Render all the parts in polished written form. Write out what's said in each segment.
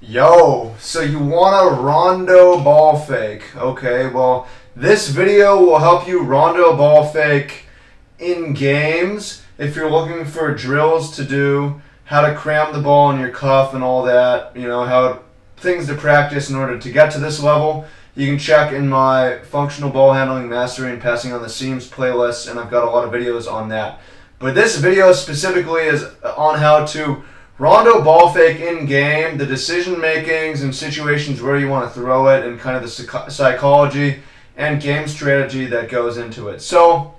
Yo, so you want a rondo ball fake. Okay, well, this video will help you rondo ball fake in games if you're looking for drills to do, how to cram the ball in your cuff and all that, how things to practice in order to get to this level. You can check in my functional ball handling, mastery, and passing on the seams playlist, and I've got a lot of videos on that. But this video specifically is on how to rondo ball fake in game, the decision makings and situations where you want to throw it, and kind of the psychology and game strategy that goes into it. So,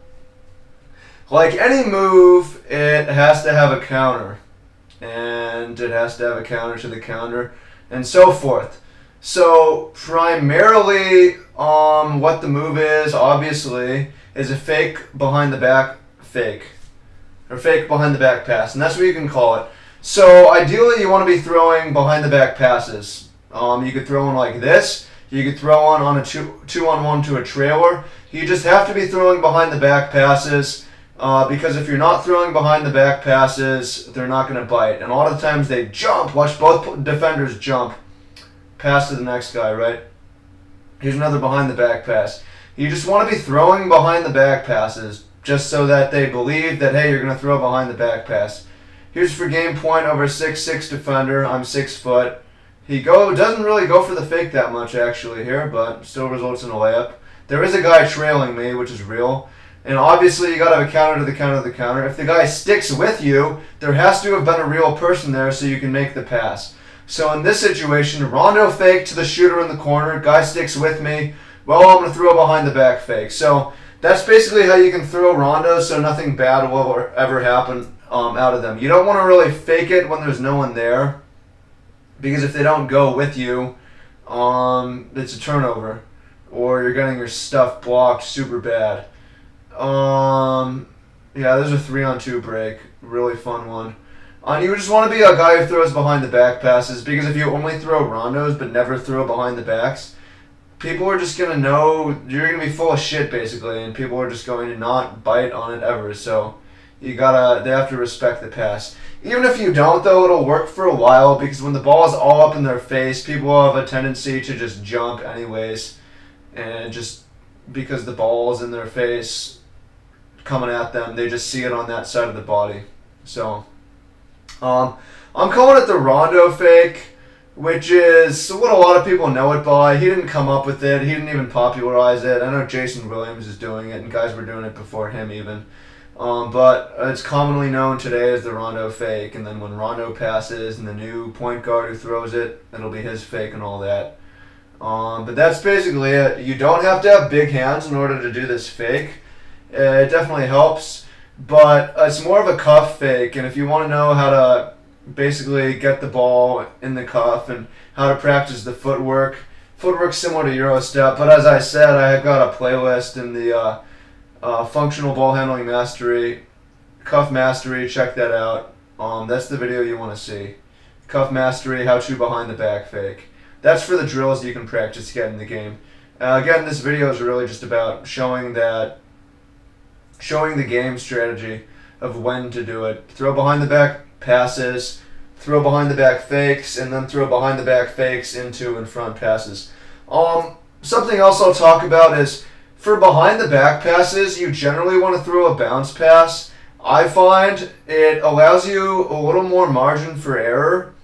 like any move, it has to have a counter, and it has to have a counter to the counter, and so forth. So primarily, what the move is, obviously, is a fake behind the back fake, or fake behind the back pass, and that's what you can call it. So ideally, you want to be throwing behind the back passes. You could throw one like this. You could throw one on a two-on-one to a trailer. You just have to be throwing behind the back passes because if you're not throwing behind the back passes, they're not going to bite. And a lot of the times they jump. Watch both defenders jump. Pass to the next guy, right? Here's another behind the back pass. You just want to be throwing behind the back passes just so that they believe that, hey, you're going to throw behind the back pass. Here's for game point over 6'6" defender. I'm 6 foot. He doesn't really go for the fake that much actually here, but still results in a layup. There is a guy trailing me, which is real. And obviously you got to have a counter to the counter to the counter. If the guy sticks with you, there has to have been a real person there so you can make the pass. So in this situation, rondo fake to the shooter in the corner. Guy sticks with me. Well, I'm going to throw a behind the back fake. So that's basically how you can throw rondos so nothing bad will ever happen out of them. You don't want to really fake it when there's no one there, because if they don't go with you, it's a turnover, or you're getting your stuff blocked super bad. Yeah, there's a 3-on-2 break, really fun one. You just want to be a guy who throws behind the back passes, because if you only throw rondos but never throw behind the backs, people are just going to know you're going to be full of shit basically, and people are just going to not bite on it ever. So they have to respect the pass. Even if you don't, though, it'll work for a while, because when the ball is all up in their face, people have a tendency to just jump anyways, and just because the ball is in their face coming at them, they just see it on that side of the body. So I'm calling it the rondo fake, which is what a lot of people know it by. He didn't come up with it. He didn't even popularize it. I know Jason Williams is doing it, and guys were doing it before him even. But it's commonly known today as the rondo fake, and then when rondo passes and the new point guard who throws it, it'll be his fake and all that. But that's basically it. You don't have to have big hands in order to do this fake. It definitely helps, but it's more of a cuff fake, and if you want to know how to basically get the ball in the cuff and how to practice the footwork's similar to Euro step, but as I said, I have got a playlist in the functional ball handling mastery, cuff mastery. Check that out. That's the video you want to see. Cuff mastery, how to behind the back fake. That's for the drills you can practice getting in the game. Again, this video is really just about showing the game strategy of when to do it. Throw behind the back passes, throw behind the back fakes, and then throw behind the back fakes into and front passes. Something else I'll talk about is, for behind the back passes, you generally want to throw a bounce pass. I find it allows you a little more margin for error.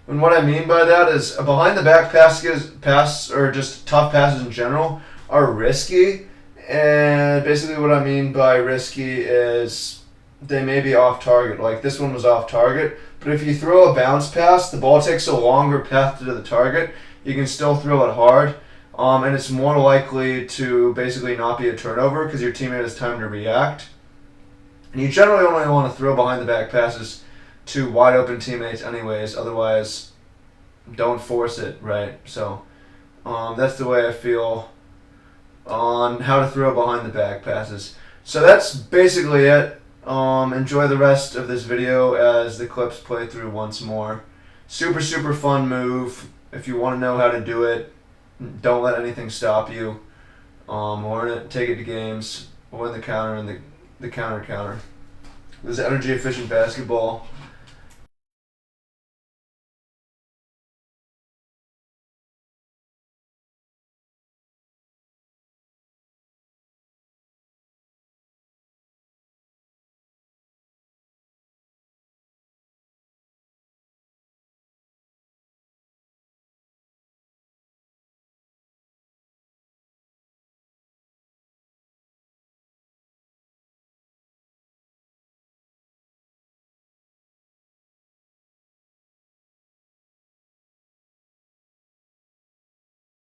And what I mean by that is a behind the back pass, or just tough passes in general, are risky. And basically what I mean by risky is they may be off target. Like this one was off target. But if you throw a bounce pass, the ball takes a longer path to the target. You can still throw it hard. And it's more likely to basically not be a turnover because your teammate has time to react. And you generally only want to throw behind the back passes to wide open teammates anyways. Otherwise, don't force it, right? So that's the way I feel on how to throw behind the back passes. So that's basically it. Enjoy the rest of this video as the clips play through once more. Super, super fun move. If you want to know how to do it, don't let anything stop you. Learn it, take it to games, win the counter and the counter. This is energy efficient basketball.